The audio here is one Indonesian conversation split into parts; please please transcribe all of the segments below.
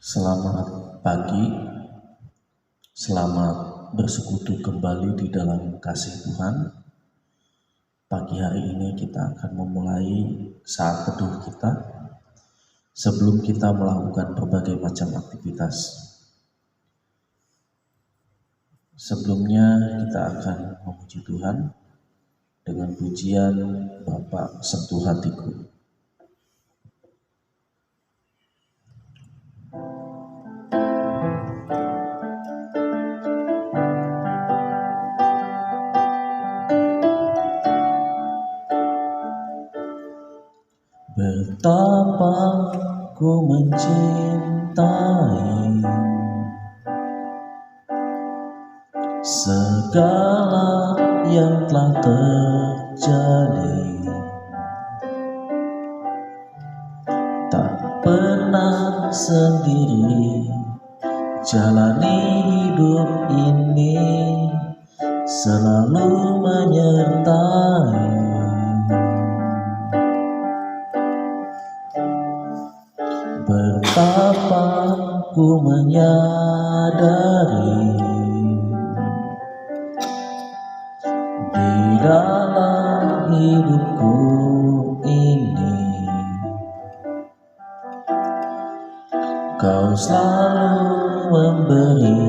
Selamat pagi, selamat bersekutu kembali di dalam kasih Tuhan. Pagi hari ini kita akan memulai saat teduh kita sebelum kita melakukan berbagai macam aktivitas. Sebelumnya kita akan memuji Tuhan dengan pujian Bapa Sentuh Hatiku. Betapa ku mencintai segala yang telah terjadi, tak pernah sendiri jalani hidup ini, selalu menyertai. Betapa ku menyadari di dalam hidupku ini Kau selalu memberi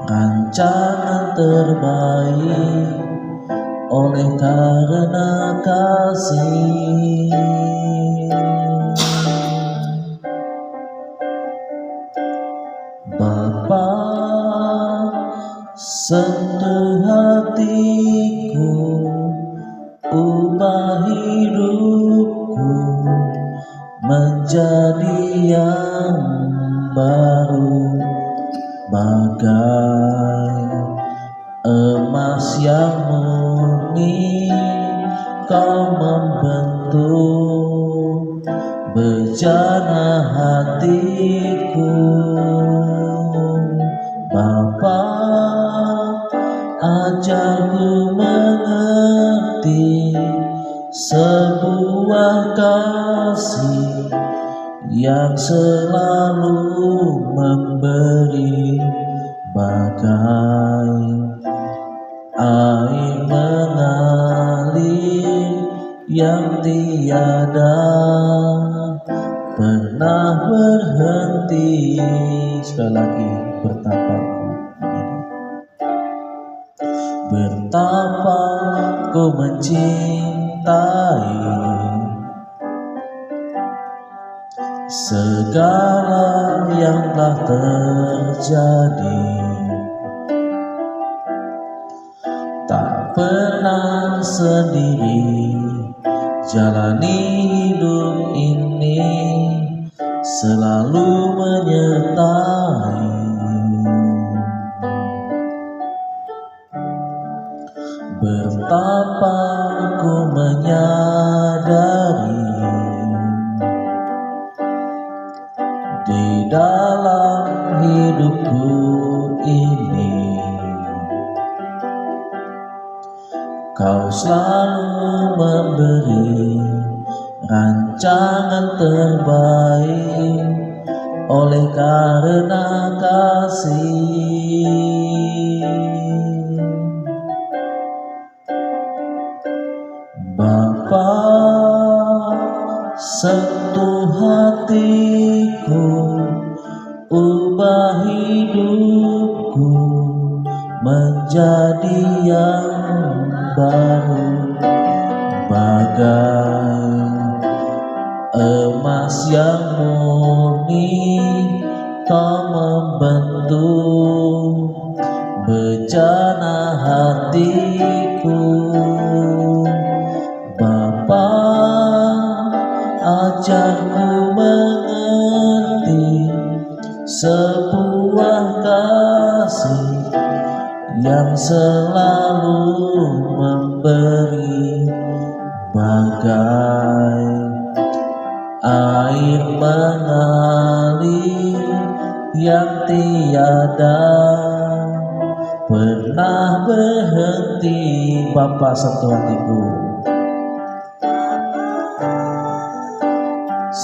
rancangan terbaik oleh karena kasih. Bapa, sentuh hatiku, ubah hidupku menjadi yang baru, bagai emas yang murni. Kau membentuk bejana hatiku. Bapa, ajarku mengerti sebuah kasih yang selalu memberi, bagai air mengalir yang tiada pernah berhenti. Sekali lagi, betapa ku mencintai segala yang telah terjadi, tak pernah sendiri jalani hidup ini, selalu menyertai. Betapa ku menyadari di dalam hidupku ini Kau selalu memberi rancangan terbaik oleh karena kasih. Bapa, sentuh hatiku, ubah hidupku menjadi yang baru, bagai emas yang murni. Kau membentuk bejana hatiku. Bapa, ajarku mengerti sebuah kasih yang selalu memberi, bagai air mengalir yang tiada pernah berhenti. Bapa, sentuh hatiku,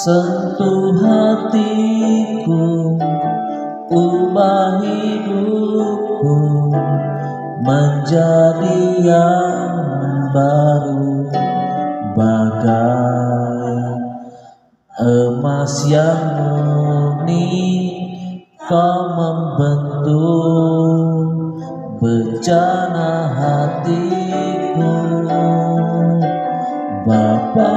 sentuh hatiku, ubah hidupku menjadi yang baru, bagai emas yang murni. Kau membentuk bencana hatiku, Bapa.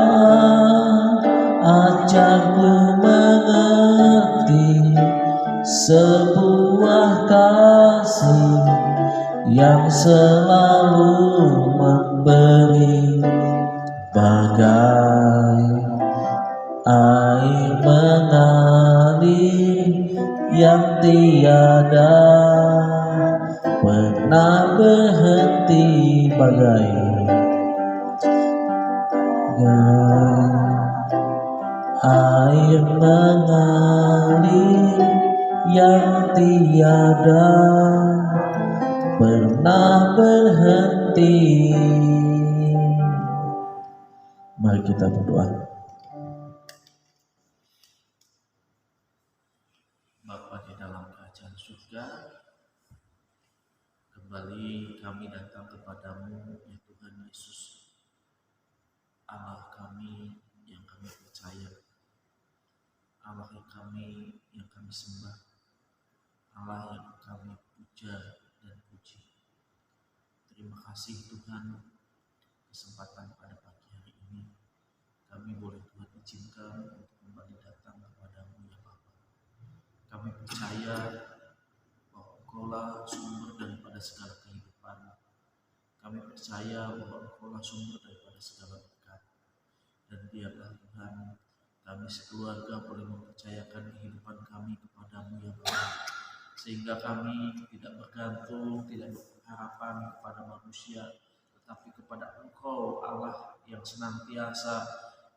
Ajarku mengerti sebuah kasih yang selalu memberi, bagai air mengalir yang tiada pernah berhenti, bagai air mengalir yang tiada pernah berhenti. Mari kita berdoa. Bapa di dalam kerajaan surga, kembali kami datang kepadamu ya Tuhan Yesus, Allah kami yang kami percaya, Allah kami yang kami sembah, Allah yang kami puja dan puji. Terima kasih Tuhan, kesempatan pada pagi hari ini kami boleh Tuhan izinkan untuk kembali datang kepadamu ya Bapa. Kami percaya bahwa Engkaulah sumber daripada segala kehidupan. Kami percaya bahwa Engkaulah sumber daripada segala berkat. Dan biarlah Tuhan, kami sekeluarga boleh mempercayakan kehidupan kami kepadamu ya Bapa, sehingga kami tidak bergantung, tidak berharapan kepada manusia, tetapi kepada Engkau Allah yang senantiasa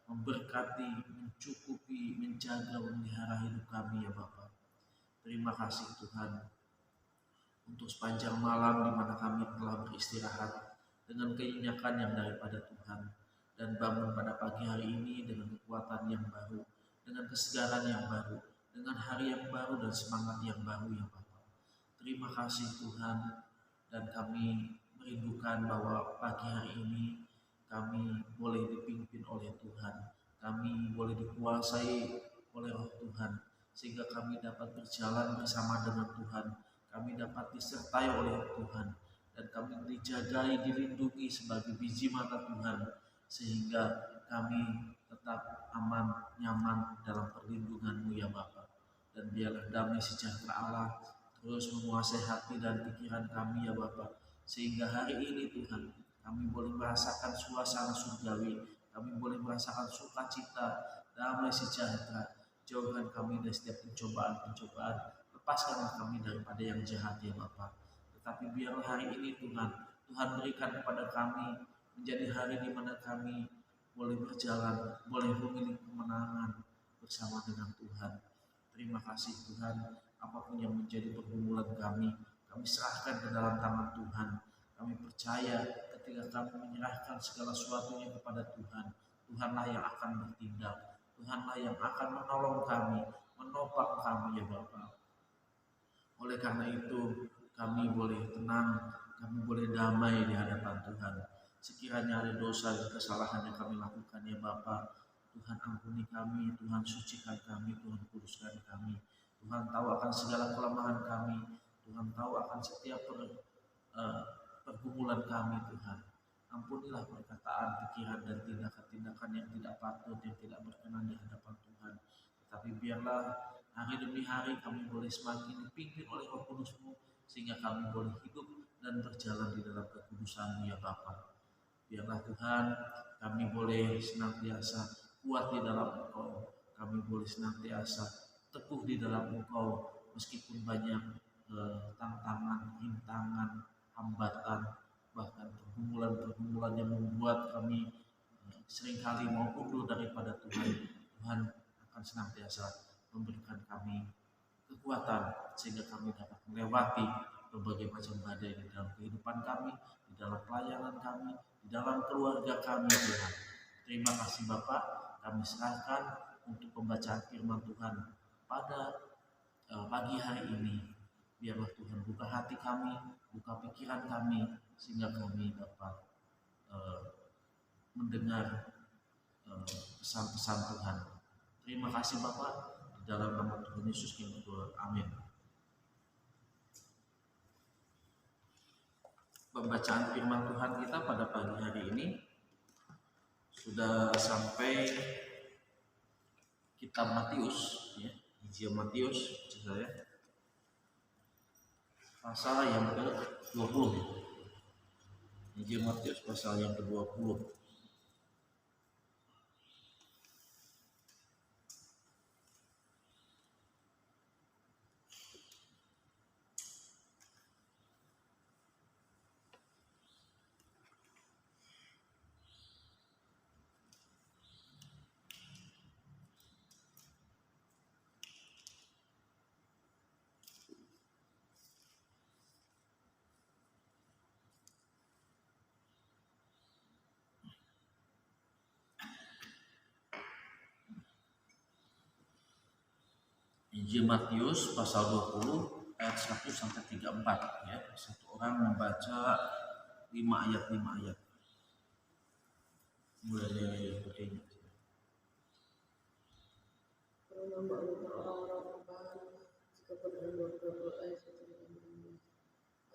memberkati, mencukupi, menjaga, memelihara hidup kami ya Bapa. Terima kasih Tuhan untuk sepanjang malam di mana kami telah beristirahat dengan kenyenyakan yang daripada Tuhan, dan bangun pada pagi hari ini dengan kekuatan yang baru, dengan kesegaran yang baru, dengan hari yang baru dan semangat yang baru ya Bapa. Terima kasih Tuhan, dan kami merindukan bahwa pagi hari ini kami boleh dipimpin oleh Tuhan, kami boleh dikuasai oleh Roh Tuhan, sehingga kami dapat berjalan bersama dengan Tuhan, kami dapat disertai oleh Tuhan, dan kami dijagai, dilindungi sebagai biji mata Tuhan, sehingga kami tetap aman, nyaman dalam perlindungan-Mu ya Bapa. Dan biarlah damai sejahtera Allah terus menguasai hati dan pikiran kami ya Bapa, sehingga hari ini Tuhan kami boleh merasakan suasana surgawi, kami boleh merasakan sukacita, damai sejahtera. Jauhkan kami dari setiap pencobaan-pencobaan, lepaskanlah kami daripada yang jahat ya Bapa. Tetapi biarlah hari ini Tuhan berikan kepada kami menjadi hari di mana kami boleh berjalan, boleh memilih kemenangan bersama dengan Tuhan. Terima kasih Tuhan, apapun yang menjadi pergumulan kami serahkan ke dalam tangan Tuhan. Kami percaya ketika kami menyerahkan segala sesuatunya kepada Tuhan, Tuhanlah yang akan bertindak, Tuhanlah yang akan menolong kami, menopang kami ya Bapa. Oleh karena itu kami boleh tenang, kami boleh damai di hadapan Tuhan. Sekiranya ada dosa dan kesalahan yang kami lakukan ya Bapa, Tuhan ampuni kami, Tuhan sucikan kami, Tuhan kuduskan kami. Tuhan tahu akan segala kelemahan kami, Tuhan tahu akan setiap pergumulan kami Tuhan. Ampunilah perkataan, pikiran, dan tindakan-tindakan yang tidak patut, yang tidak berkenan di hadapan Tuhan. Tetapi biarlah hari demi hari kami boleh semakin dipimpin oleh Roh Kudus-Mu, sehingga kami boleh hidup dan berjalan di dalam kekudusan-Mu ya Bapa. Biarlah Tuhan kami boleh senantiasa kuat di dalam Engkau, kami boleh senantiasa teguh di dalam Engkau, meskipun banyak tantangan, rintangan, hambatan, bahkan pergumulan-pergumulan yang membuat kami seringkali mau undur daripada Tuhan. Tuhan akan senantiasa memberikan kami kekuatan sehingga kami dapat melewati berbagai macam badai di dalam kehidupan kami, di dalam pelayanan kami, di dalam keluarga kami Tuhan. Terima kasih Bapak, kami serahkan untuk pembacaan firman Tuhan pada pagi hari ini. Biarlah Tuhan buka hati kami, buka pikiran kami, sehingga kami dapat mendengar pesan-pesan Tuhan. Terima kasih Bapak, di dalam nama Tuhan Yesus kami berdoa. Amin. Pembacaan firman Tuhan kita pada pagi hari ini sudah sampai kitab Matius, ya, Injil Matius, saya pasal yang ke-20. Injil Matius pasal yang ke-20. Injil Matius pasal 20 ayat 1 sampai 34, ya. Satu orang membaca 5 ayat. Mulai dari begini. Orang-orang berbahan jika berdoa ayat 1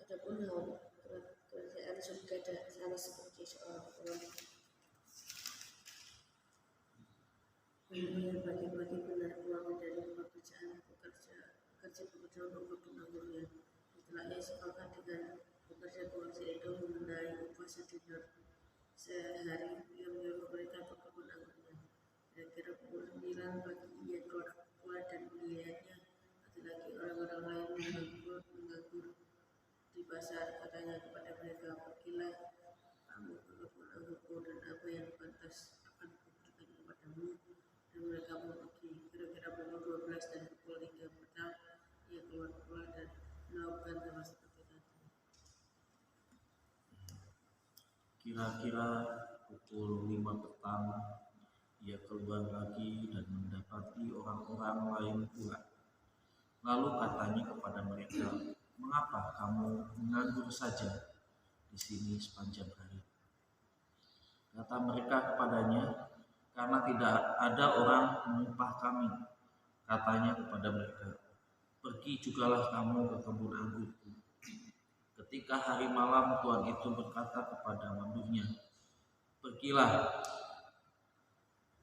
adapun hal kerajaan surga sama seperti seorang orang yang bagi-bagi benar uang dari pekerjaan untuk kebun anggurnya. Setelah ia sepakat dengan pekerja itu mengenai upah sedinar sehari, ia menyuruh mereka ke kebun anggurnya. Kira-kira pukul 9 pagi ia keluar dan melihatnya ada lagi orang-orang lain menganggur di pasar. Katanya kepada mereka, pergilah kamu ke kebun anggurku dan apa yang pantas akan kuberikan kepadamu. Dan mereka pun pergi. Kira-kira pukul 12 dan pukul 3 petang ia keluar pula dan melakukan sama seperti tadi. Kira-kira pukul 5 petang ia keluar lagi dan mendapati orang-orang lain pula. Lalu katanya kepada mereka, mengapa kamu menganggur saja di sini sepanjang hari? Kata mereka kepadanya, karena tidak ada orang mengupah kami. Katanya kepada mereka, pergi jugalah kamu ke kebun anggurku. Ketika hari malam tuan itu berkata kepada mandurnya, pergilah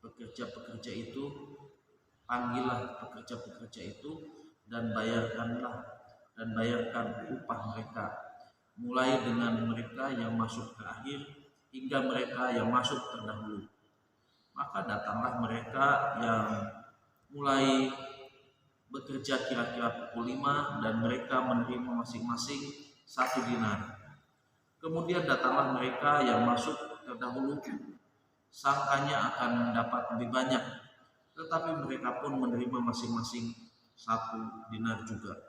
pekerja-pekerja itu, panggillah pekerja-pekerja itu dan bayarkan upah mereka, mulai dengan mereka yang masuk terakhir hingga mereka yang masuk terdahulu. Maka datanglah mereka yang mulai bekerja kira-kira pukul 5 dan mereka menerima masing-masing 1 dinar. Kemudian datanglah mereka yang masuk terdahulu, sangkanya akan mendapat lebih banyak, tetapi mereka pun menerima masing-masing 1 dinar juga.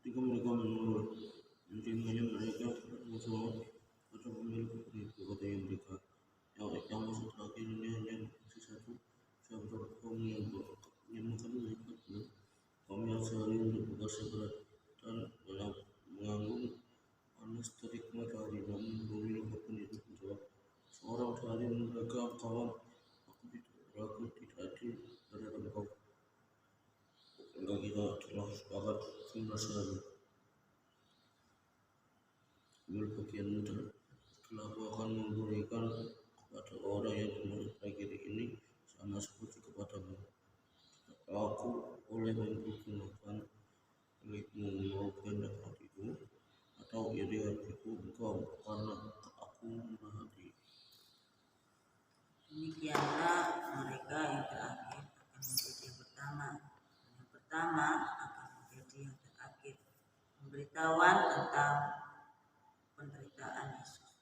Ketika mereka menurut menerimanya, mereka bermusuh pada pemilik itu. Katanya mereka, yang masuk terakhir ini hanya satu. Sahabat kaum yang makan mereka benar. Kami yang sehari untuk bekerja berat dan menganggur panas terik matahari, namun pemilik apapun itu menjawab, seorang dari mereka, kawan, aku tidak adil terhadap engkau. Enggak, kita telah sepakat 15 hari. Ambil bagianmu telah aku akan memberikan kepada orang yang menurut terakhir ini sama seperti kepadamu. Aku boleh mempergunakan milikmu merupakan hatiku atau iri hatiku engkau karena aku murah hati. Demikianlah mereka yang terakhir akan menjadi yang pertama, yang pertama akan menjadi yang terakhir. Pemberitahuan tentang penderitaan Yesus.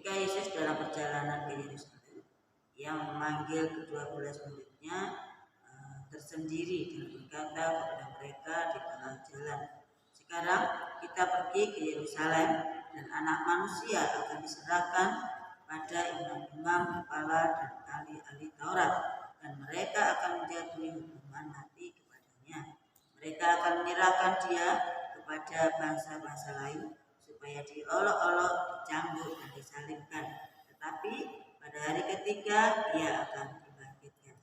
Ketika Yesus dalam perjalanan ke Yerusalem, ia memanggil kedua belas muridnya tersendiri dan berkata kepada mereka di tengah jalan, "Sekarang kita pergi ke Yerusalem dan Anak Manusia akan diserahkan pada imam-imam kepala dan ahli-ahli Taurat, dan mereka akan menjatuhi hukuman mati kepadanya. Mereka akan menyerahkan dia kepada bangsa-bangsa lain supaya diolok-olok, dicambuk dan disalibkan. Tetapi pada hari ketiga ia akan dibangkitkan."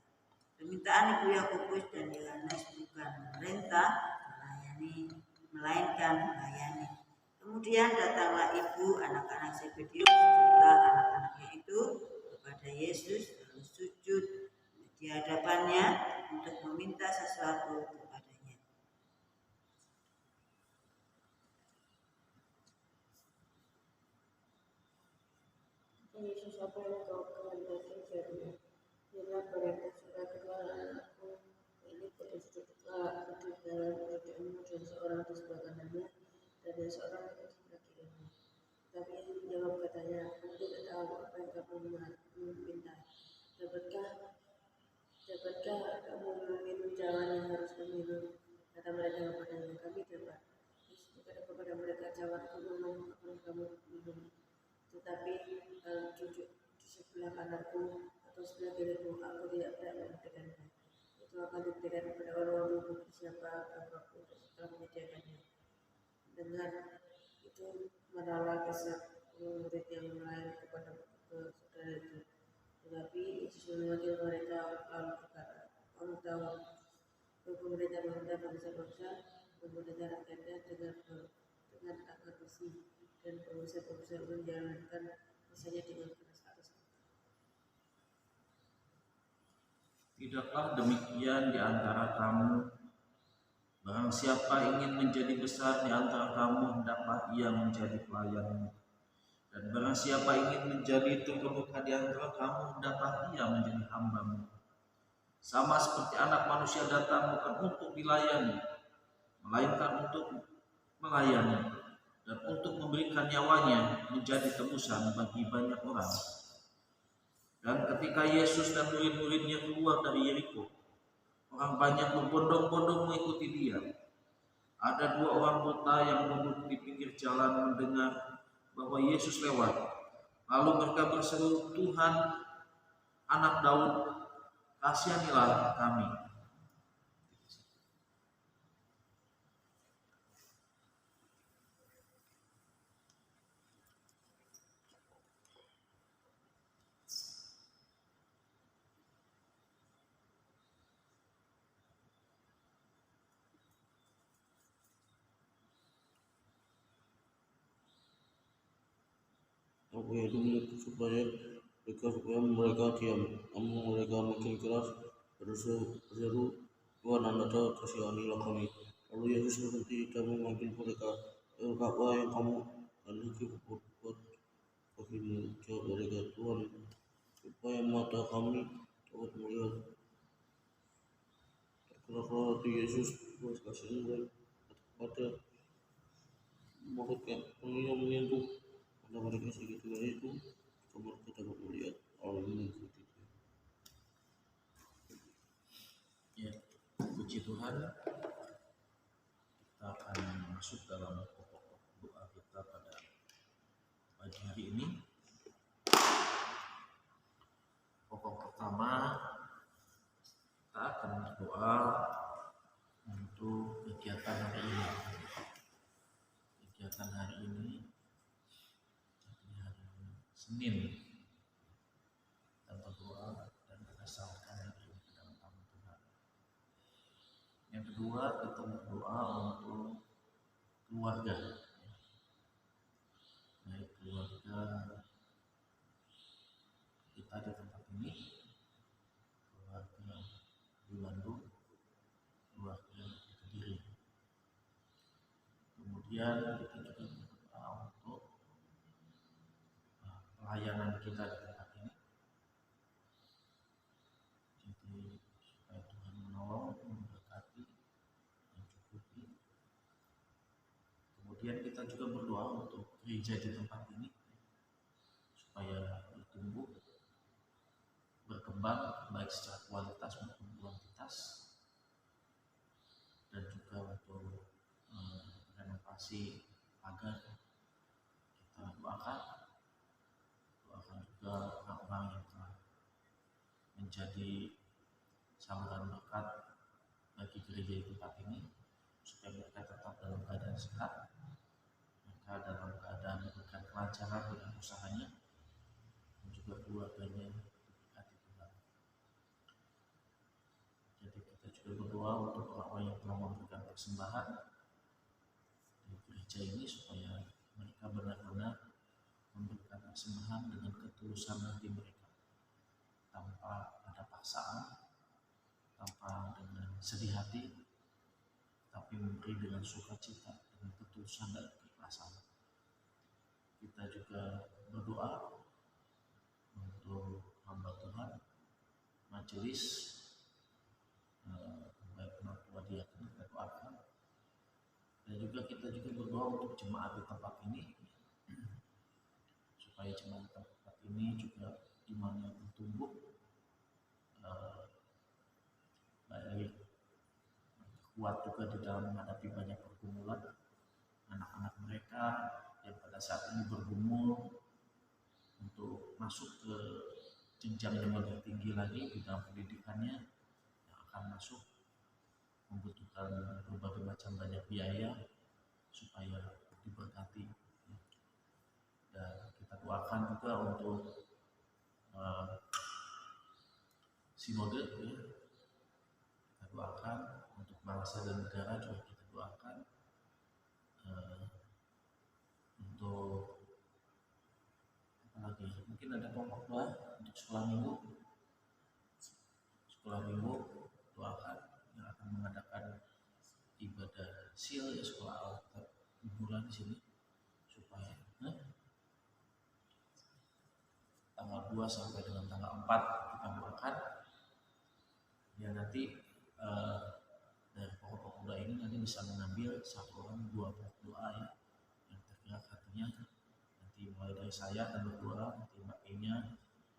Permintaan Ibu Yakobus dan Yohanes bukan memerintah melayani, melainkan melayani. Kemudian datanglah ibu anak-anak Zebedius serta anak-anaknya itu kepada Yesus lalu sujud di hadapannya untuk meminta sesuatu kepadanya. Yesus, apa yang kau kehendaki jadinya? Bila mereka sudah kenal anakku ini sedikitlah aku di dalam kerjaanmu dan seorang di sebelah kanannya dan yang seorang di sebelah kirinya. Tapi jawab katanya, aku tidak tahu apa yang kamu minta. Dapatkah kamu meminum cawan yang harus diminum? Kata mereka kepadanya, kami dapat. Yesus berkata kepada mereka, cawanku memang akan kamu minum. Tetapi kalau duduk di sebelah kananku atau sebelah kiriku, aku tidak berhak memberikannya. Itu akan diberikan kepada orang-orang bagi siapa Bapakku telah menyediakannya. Dengan itu menalar kesat murid yang lain kepada saudara itu. Tetapi Yesus memanggil mereka lalu berkata, kamu tahu bahwa pemerintah bangsa-bangsa memerintah rakyatnya dengan akar besi, dan pengusaha-pengusaha menjalankan misalnya dengan keras atas. Tidaklah demikian di antara kamu. Barang siapa ingin menjadi besar di antara kamu, hendaklah ia menjadi pelayanmu. Dan barang siapa ingin menjadi terkemuka di antara kamu, hendaklah ia menjadi hambamu. Sama seperti Anak Manusia datang bukan untuk dilayani, melainkan untuk melayani dan untuk memberikan nyawanya menjadi tebusan bagi banyak orang. Dan ketika Yesus dan murid-muridnya keluar dari Yeriko, orang banyak berbondong-bondong mengikuti dia. Ada dua orang buta yang duduk di pinggir jalan mendengar bahwa Yesus lewat. Lalu mereka berseru, "Tuhan, Anak Daud, kasihanilah kami." Aku itu menutup supaya mereka diam, namun mereka makin keras berseru, "Tuhan, Anak Daud, kasihanilah kami." Lalu Yesus berhenti dan memanggil mereka, "Apa yang kamu hendak berbuat bagimu?" Jawab mereka, "Tuhan, supaya mata kami dapat melihat." Tergeraklah hati Yesus belas kasihan kepada murid yang menyentuh pada mereka segitiga itu, mereka dapat melihat Allah mengikuti dia. Ya, puji Tuhan. Kita akan masuk dalam pokok doa kita pada pagi hari ini. Pokok pertama, kita akan berdoa untuk kegiatan hari ini. Kegiatan hari ini, hari Senin, kita berdoa dan kita serahkan hari ini ke dalam tangan Tuhan. Yang kedua, kita berdoa untuk keluarga, baik keluarga kita di tempat ini, keluarga di Bandung, keluarga di Kediri. Kemudian kita juga berdoa untuk pelayanan kita di tempat ini. Jadi supaya Tuhan menolong, memberkati, mencukupi. Kemudian kita juga berdoa untuk gereja di tempat ini, supaya bertumbuh, berkembang baik secara kualitas maupun kuantitas, dan juga untuk renovasi agar kita doakan juga orang-orang yang telah menjadi saluran berkat bagi gereja di tempat ini, supaya mereka tetap dalam keadaan sehat, mereka dalam keadaan diberikan kelancaran dalam usahanya, dan juga keluarganya diberkati Tuhan. Jadi kita juga berdoa untuk orang-orang yang telah memberikan persembahan di gereja ini, supaya mereka benar-benar memberikan persembahan dengan ketulusan hati mereka, tanpa ada paksaan, tanpa dengan sedih hati, tapi memberi dengan sukacita, dengan ketulusan dan keikhlasan. Kita juga berdoa untuk hamba Tuhan, majelis, baik penatua diakon kita doakan, dan juga kita berdoa untuk jemaat di tempat ini, supaya jemaat di tempat ini juga imannya bertumbuh, baik kuat juga di dalam menghadapi banyak pergumulan anak-anak mereka yang pada saat ini bergumul untuk masuk ke jenjang yang lebih tinggi lagi di dalam pendidikannya, yang akan masuk membutuhkan berbagai macam banyak biaya supaya diberkati. Dan kita doakan juga untuk sinode, ya. Kita doakan untuk bangsa dan negara, juga kita doakan untuk apa lagi? Mungkin ada pokok doa untuk sekolah minggu doakan yang akan mengadakan ibadah sil, ya, sekolah Alkitab bulan di sini, supaya tanggal 2 sampai dengan tanggal 4 kita doakan, ya nanti dari pokok-pokok doa ini nanti bisa mengambil satu orang 2 pokok doa, ya, yang tergerak hatinya. Nanti mulai dari saya akan berdoa, nanti Mbak Enya,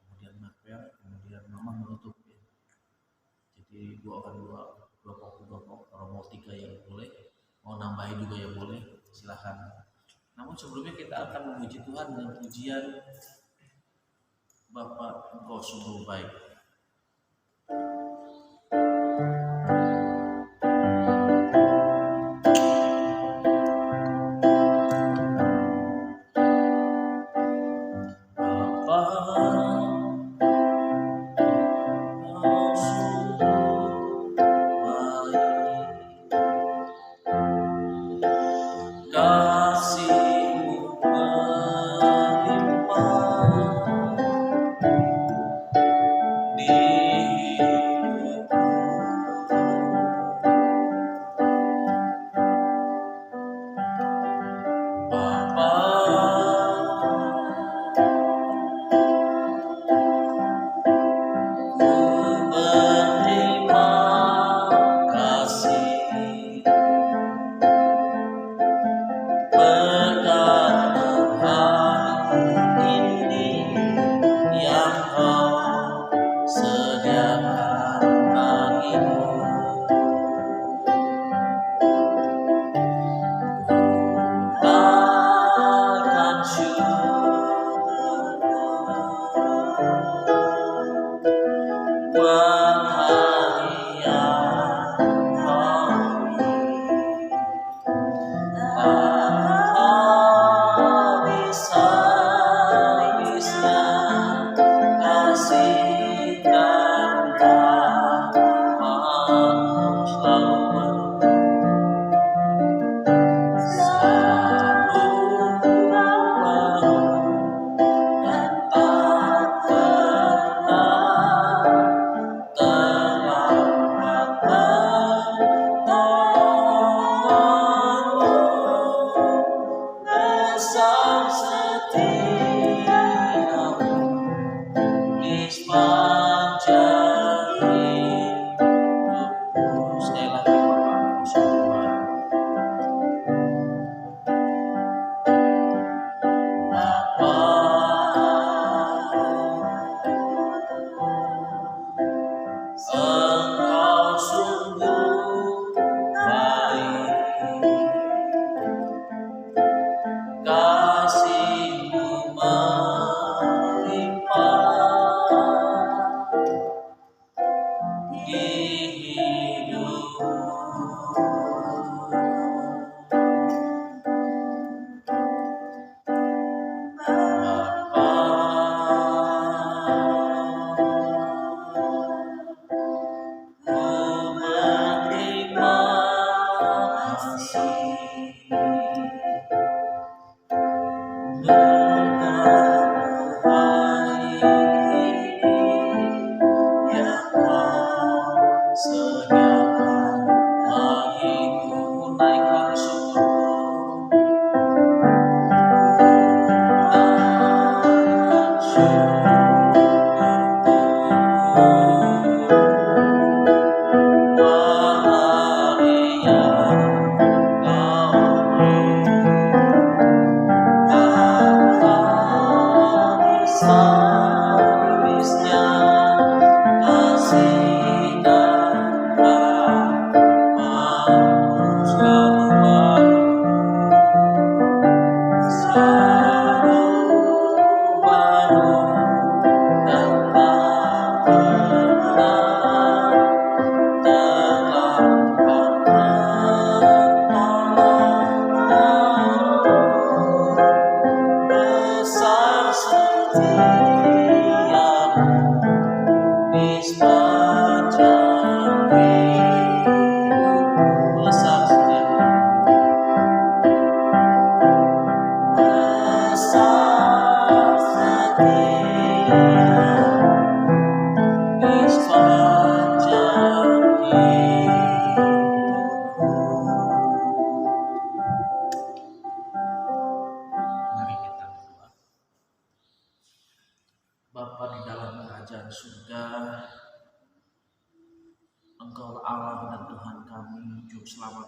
kemudian Mbak, kemudian Mama menutup, ya. Jadi 2 pokok, kalau mau 3 yang boleh, mau nambahin juga yang boleh, silahkan. Namun sebelumnya kita akan memuji Tuhan dengan pujian Bapa Engkau sungguh baik.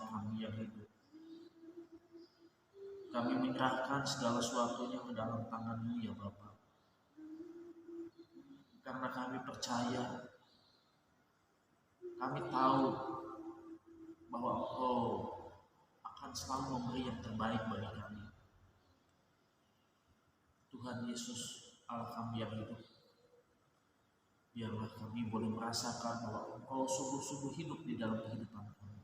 kami yang hidup. Kami menyerahkan segala sesuatunya ke dalam tangan-Mu ya Bapa. Karena kami percaya, kami tahu bahwa Engkau akan selalu memberi yang terbaik bagi kami. Tuhan Yesus, Allah kami yang hidup, biarlah kami boleh merasakan bahwa Engkau sungguh-sungguh hidup di dalam kehidupan kami.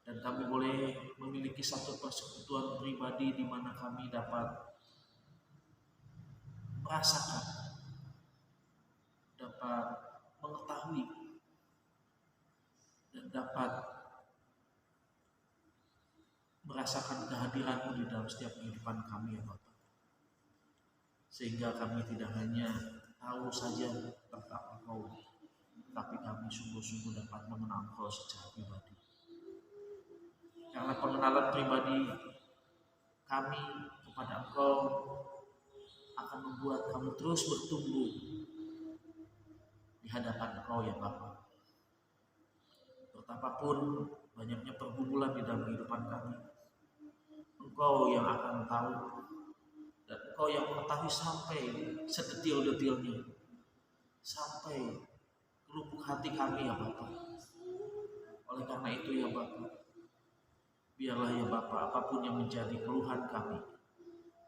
Dan kami boleh memiliki satu persekutuan pribadi di mana kami dapat merasakan, dapat mengetahui, dan dapat merasakan kehadiran-Mu di dalam setiap kehidupan kami ya Bapak. Sehingga kami tidak hanya tahu saja tentang Engkau, tapi kami sungguh-sungguh dapat mengenal Engkau secara pribadi. Karena pengenalan pribadi kami kepada Engkau akan membuat kami terus bertumbuh di hadapan Engkau ya Bapa. Betapapun banyaknya pergumulan di dalam kehidupan kami, Engkau yang akan tahu, dan Engkau yang mengetahui sampai sedetil-detilnya, sampai ke lubuk hati kami ya Bapa. Oleh karena itu ya Bapa, biarlah ya Bapa, apapun yang menjadi keluhan kami,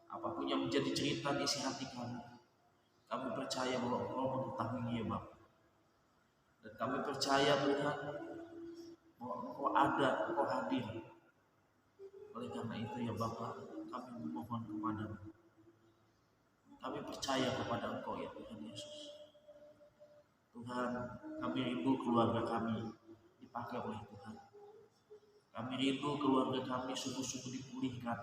apapun yang menjadi cerita di isi hati kami percaya bahwa Engkau mengetahuinya ya Bapa. Dan kami percaya Tuhan bahwa Engkau ada, Engkau hadir. Oleh karena itu ya Bapa, kami memohon kepadamu. Kami percaya kepada Engkau ya Tuhan Yesus. Tuhan, kami rindu keluarga kami dipakai oleh Tuhan. Kami rindu keluarga kami sungguh-sungguh dipulihkan.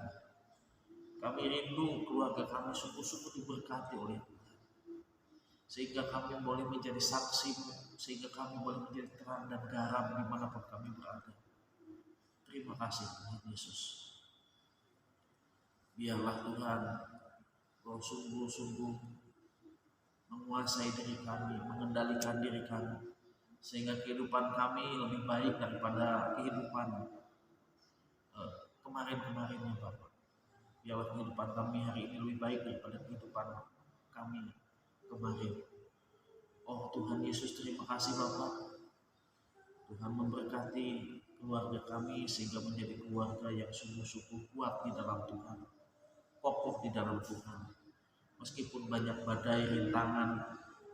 Kami rindu keluarga kami sungguh-sungguh diberkati oleh Tuhan. Sehingga kami boleh menjadi saksi-Mu, sehingga kami boleh menjadi terang dan garam dimanapun kami berada. Terima kasih Tuhan Yesus. Biarlah Tuhan, Kau sungguh-sungguh menguasai diri kami, mengendalikan diri kami, sehingga kehidupan kami lebih baik daripada kehidupan kemarin-kemarinnya Bapak. Biarlah kehidupan kami hari ini lebih baik daripada kehidupan kami kemarin. Oh Tuhan Yesus, terima kasih Bapak. Tuhan memberkati keluarga kami sehingga menjadi keluarga yang sungguh-sungguh kuat di dalam Tuhan, kokoh di dalam Tuhan. Meskipun banyak badai rintangan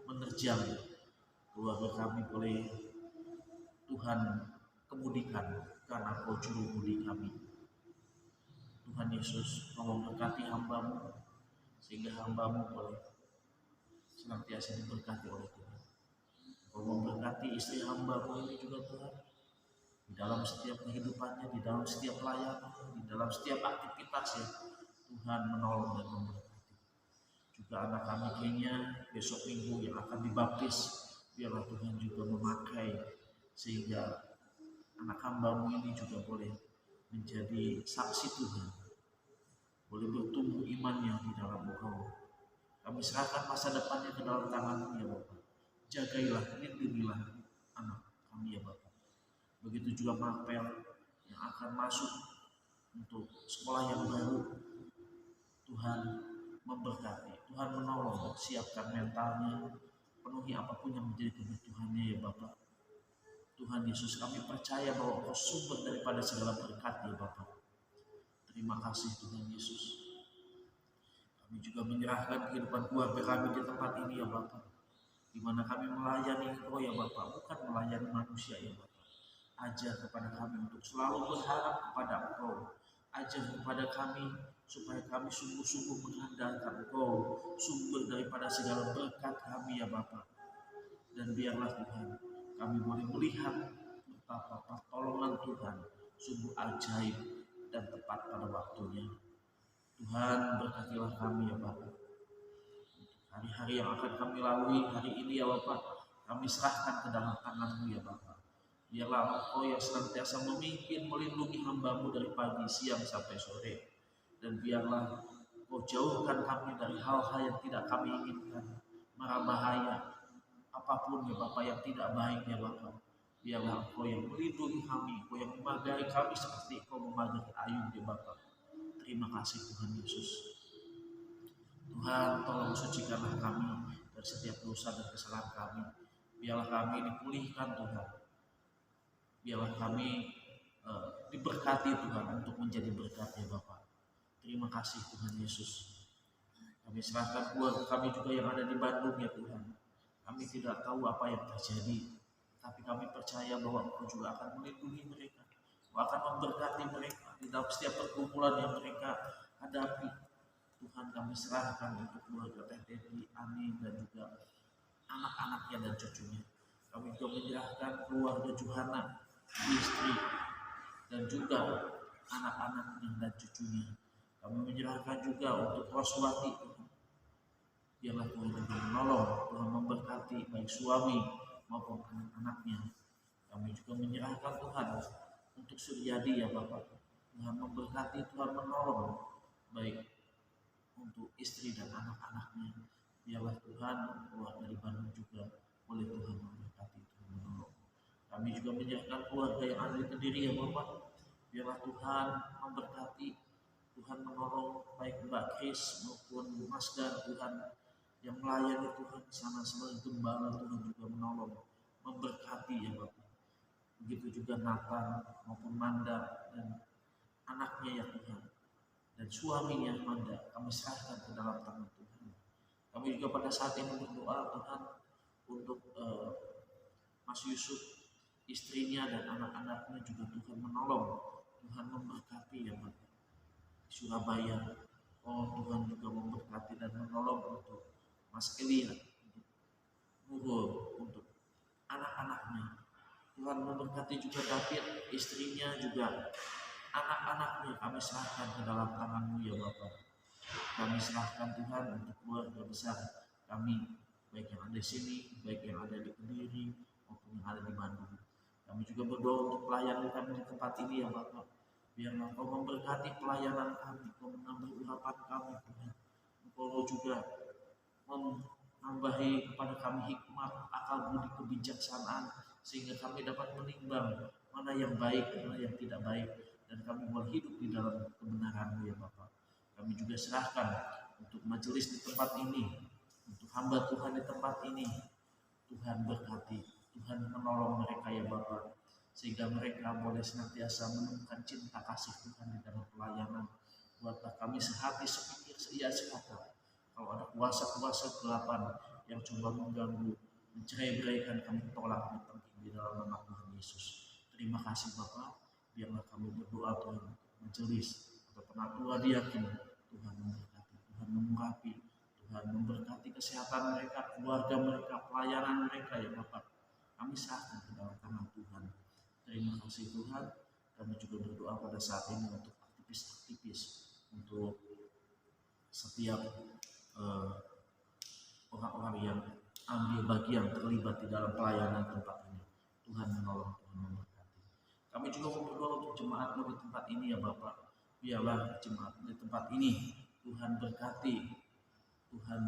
menerjang, keluarga kami boleh Tuhan kemudikan karena Kau juru mudi kami. Tuhan Yesus, Kau memberkati hamba-Mu sehingga hamba-Mu boleh senantiasa diberkati oleh Tuhan. Kau memberkati istri hamba-Mu ini juga Tuhan, di dalam setiap kehidupannya, di dalam setiap pelayanan, di dalam setiap aktivitasnya. Tuhan menolong dan memberkati. Juga anak kami kayaknya besok minggu yang akan dibaptis, biarlah Tuhan juga memakai sehingga anak hamba-Mu ini juga boleh menjadi saksi Tuhan, boleh bertumbuh imannya di dalam Engkau. Kami serahkan masa depannya ke dalam tangan-Mu ya Bapak. Jagailah, lindungilah anak kami ya Bapak. Begitu juga Mapel yang akan masuk untuk sekolah yang baru. Tuhan memberkati, Tuhan menolong, siapkan mentalnya, penuhi apapun yang menjadi kebutuhannya ya Bapak. Tuhan Yesus, kami percaya bahwa Engkau sumber daripada segala berkat ya Bapak. Terima kasih Tuhan Yesus. Kami juga menyerahkan kehidupan keluarga kami di tempat ini ya Bapak, di mana kami melayani Engkau ya Bapak, bukan melayani manusia ya Bapak. Ajar kepada kami untuk selalu berharap kepada Engkau. Ajar kepada kami supaya kami sungguh-sungguh mengandalkan Engkau, sumber daripada segala berkat kami ya Bapak. Dan biarlah Tuhan, kami boleh melihat betapa pertolongan Tuhan sungguh ajaib dan tepat pada waktunya. Tuhan berkatilah kami ya Bapak. Hari-hari yang akan kami lalui hari ini ya Bapak, kami serahkan ke dalam tangan-Mu ya Bapak. Biarlah Engkau yang senantiasa memimpin, melindungi hamba-Mu dari pagi, siang sampai sore. Dan biarlah Engkau jauhkan kami dari hal-hal yang tidak kami inginkan, mara bahaya, apapun ya Bapak yang tidak baik ya Bapak. Biarlah Engkau yang melindungi kami, Engkau yang memagari kami seperti Engkau memagari Ayub ya Bapa. Terima kasih Tuhan Yesus. Tuhan, tolong sucikanlah kami dari setiap dosa dan kesalahan kami. Biarlah kami dipulihkan Tuhan. Biarlah kami diberkati Tuhan untuk menjadi berkat ya Bapa. Terima kasih Tuhan Yesus. Kami serahkan keluarga kami juga yang ada di Bandung ya Tuhan. Kami tidak tahu apa yang terjadi, tapi kami percaya bahwa Engkau juga akan melindungi mereka. Engkau akan memberkati mereka di dalam setiap pergumulan yang mereka hadapi. Tuhan, kami serahkan untuk keluarga Teh Dedi, Ani, dan juga anak-anaknya dan cucunya. Kami juga menyerahkan keluarga Johana, istri, dan juga anak-anaknya dan cucunya. Kami menyerahkan juga untuk Roswati. Biarlah Tuhan juga menolong, Tuhan memberkati baik suami maupun anak-anaknya. Kami juga menyerahkan Tuhan untuk Suryadi ya Bapak. Tuhan memberkati, Tuhan menolong baik untuk istri dan anak-anaknya. Biarlah Tuhan keluar dari Bandung juga oleh Tuhan memberkati, Tuhan menolong. Kami juga menyerahkan keluarga yang ada di Kediri ya Bapak. Biarlah Tuhan memberkati, Tuhan menolong baik Mbak Kris maupun Mas Dan, Tuhan yang melayani Tuhan di sana sebagai gembala. Tuhan juga menolong, memberkati ya Bapak. Begitu juga Nathan maupun Manda dan anaknya ya Tuhan, dan suaminya Manda, kami serahkan ke dalam tangan Tuhan. Kami juga pada saat ini berdoa Tuhan untuk Mas Yusuf, istrinya dan anak-anaknya juga Tuhan menolong, Tuhan memberkati ya Bapak. Surabaya, oh Tuhan juga memberkati dan menolong untuk Mas Elia, untuk Nurul, untuk anak-anaknya. Tuhan memberkati juga David, istrinya juga anak-anaknya. Kami serahkan ke dalam tangan-Mu ya Bapak. Kami serahkan Tuhan untuk keluarga besar kami, baik yang ada di sini, baik yang ada di Kediri maupun yang ada di Bandung. Kami juga berdoa untuk pelayanan kami di tempat ini ya Bapak. Biarlah Engkau memberkati pelayanan kami, Engkau menambah urapan kami Tuhan. Engkau juga menambahi kepada kami hikmat, akal budi, kebijaksanaan, sehingga kami dapat menimbang mana yang baik, mana yang tidak baik, dan kami boleh hidup di dalam kebenaran-Mu ya Bapak. Kami juga serahkan untuk majelis di tempat ini, untuk hamba Tuhan di tempat ini. Tuhan berkati, Tuhan menolong mereka ya Bapak, sehingga mereka boleh senantiasa menemukan cinta kasih Tuhan di dalam pelayanan. Buatlah kami sehati, sepikir, seia, sekata. Kalau ada kuasa-kuasa kegelapan yang coba mengganggu, mencerai-beraikan, kami tolak, kami tangkap di dalam nama Tuhan Yesus. Terima kasih Bapak. Biarlah kami berdoa Tuhan untuk majelis atau penatua diakin. Tuhan memberkati, Tuhan mengurapi, Tuhan memberkati kesehatan mereka, keluarga mereka, pelayanan mereka ya Bapak. Kami serahkan ke dalam tangan Tuhan. Terima kasih Tuhan. Kami juga berdoa pada saat ini untuk aktivis-aktivis, untuk setiap orang-orang yang ambil bagian terlibat di dalam pelayanan tempat ini. Tuhan menolong, Tuhan memberkati. Kami juga berdoa untuk jemaat di tempat ini ya Bapak. Biarlah jemaat di tempat ini Tuhan berkati, Tuhan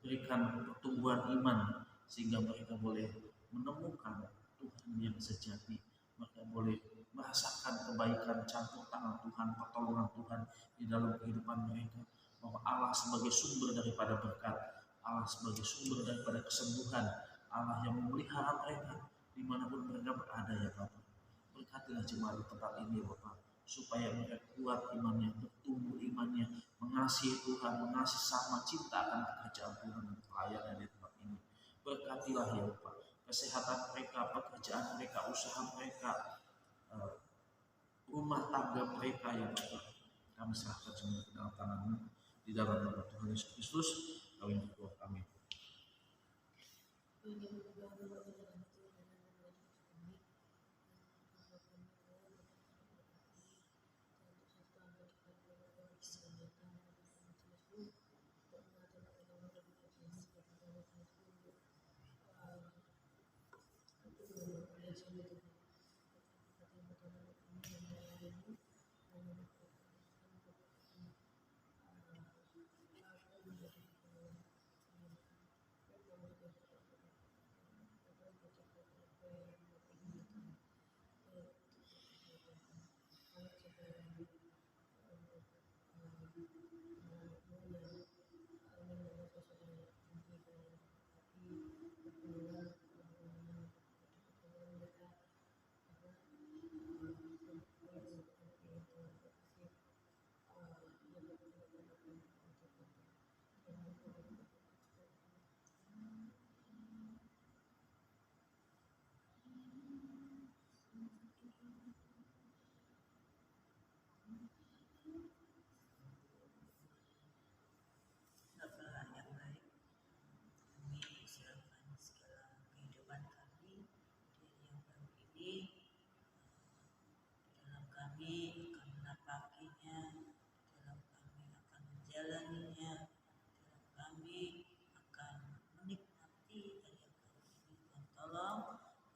berikan pertumbuhan iman, sehingga mereka boleh menemukan Tuhan yang sejati. Mereka boleh merasakan kebaikan, campur tangan Tuhan, pertolongan Tuhan di dalam kehidupan mereka. Bahwa Allah sebagai sumber daripada berkat, Allah sebagai sumber daripada kesembuhan, Allah yang memelihara mereka dimanapun mereka berada ya Bapak. Berkatilah jemaat di tempat ini Bapak, supaya mereka kuat imannya, bertumbuh imannya, mengasihi Tuhan, mengasihi sama, cinta akan pekerjaan Tuhan dan pelayanan di tempat ini. Berkatilah ya Bapak, kesehatan mereka, pekerjaan mereka, usaha mereka, rumah tangga mereka ya Bapak. Kami serahkan semua ke dalam tangan-Mu. Di dalam nama Tuhan Yesus Kristus, kami berdoa, amin. Bapa yang baik, kami serahkan segala kehidupan kami di yang baru ini. Di dalam kami akan menapakinya, di dalam kami akan menjalaninya, di dalam kami akan menikmati dari yang baru ini. Tuhan tolong,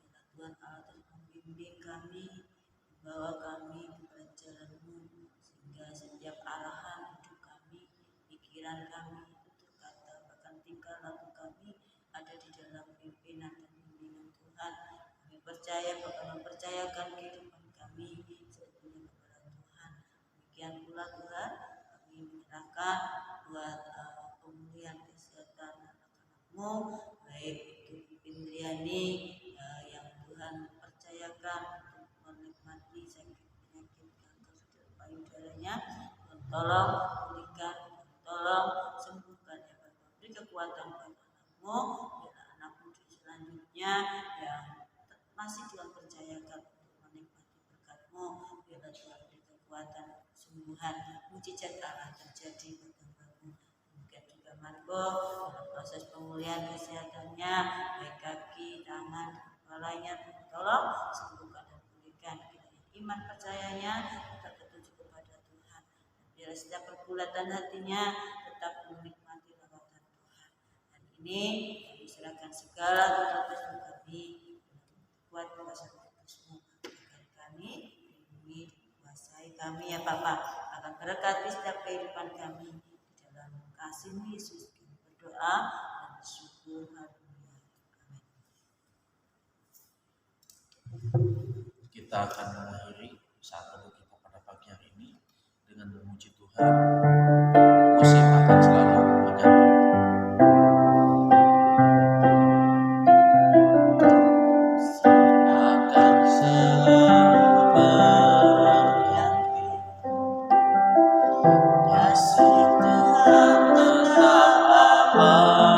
biarlah Tuhan Allah terus membimbing kami, membawa kami kepada jalan-Mu, sehingga setiap arahan hidup kami, pikiran kami, tutur kata, bahkan tingkah laku kami ada di dalam pimpinan dan bimbingan Tuhan. Kami percaya bahkan mempercayakan kehidupan kami sepenuhnya kepada Tuhan. Demikian pula Tuhan, kami menyerahkan buat pemulihan kesehatan anak-anak-Mu, baik itu Indriani yang Tuhan percayakan untuk menikmati sakit penyakit kanker payudaranya. Tolong pulihkan, tolong sembuhkan ya Bapa. Beri kekuatan buat anak-Mu, biarlah anak-Mu selanjutnya yang masih Tuhan percayakan untuk menikmati berkat-Mu, biarlah Tuhan beri kekuatan, kesembuhan, mujizat Allah terjadi pada hamba-Mu. Mungkin juga Marco dalam proses pemulihan kesehatannya, baik kaki, tangan, kepalanya, tolong sembuhkan dan pulihkan. Kiranya iman percayanya tetap tertuju kepada Tuhan. Biar setiap pergulatan hatinya tetap menikmati lawatan Tuhan. Hari ini kami serahkan segala keputusan kami, kuat kuasa kudus-Mu akan kami, lindungi, kuasai kami ya Bapa, akan berkati setiap kehidupan kami di dalam kasih Yesus. Kami berdoa dan bersyukur. Haleluya. Amin. Kita akan mengakhiri saat teduh kita pada pagi hari ini dengan memuji Tuhan. Musik akan selalu mengganti. Akan selalu mengganti. Kasih Tuhan tetap abadi,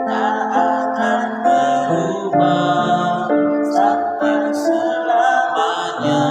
tak akan berubah sampai selamanya.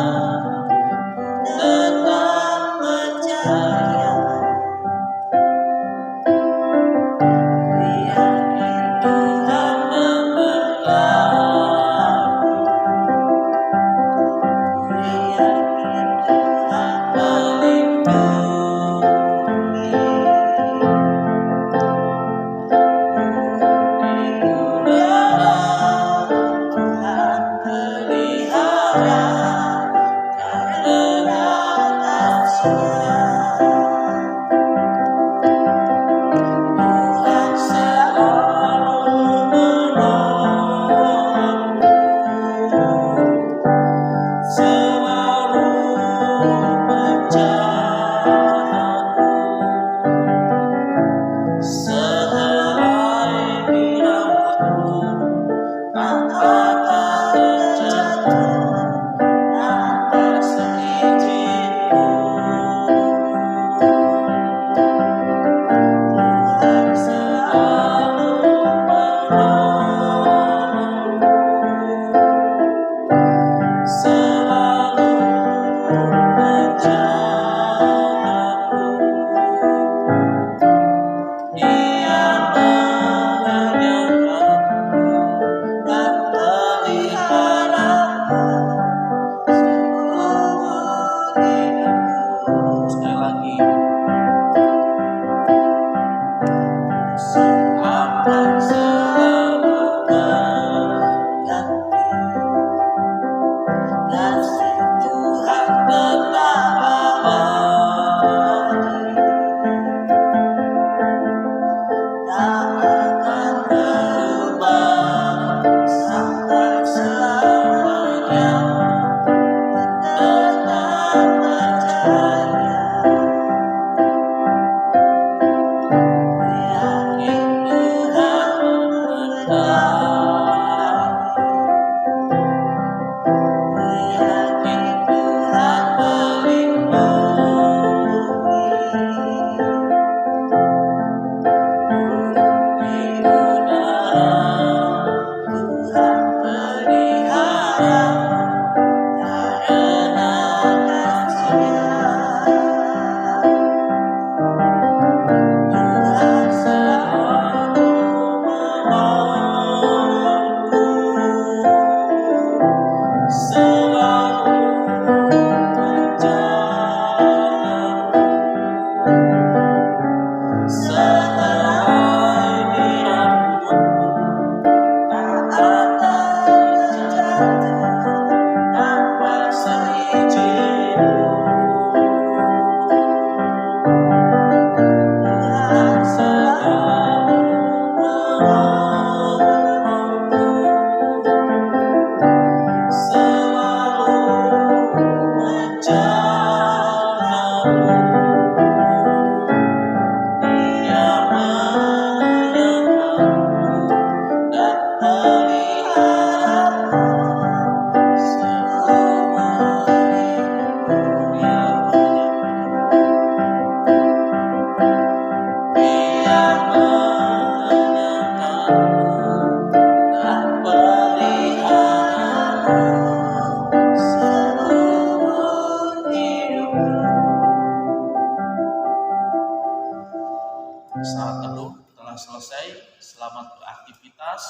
Saat teduh telah selesai. Selamat beraktivitas.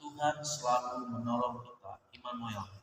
Tuhan selalu menolong kita. Immanuel.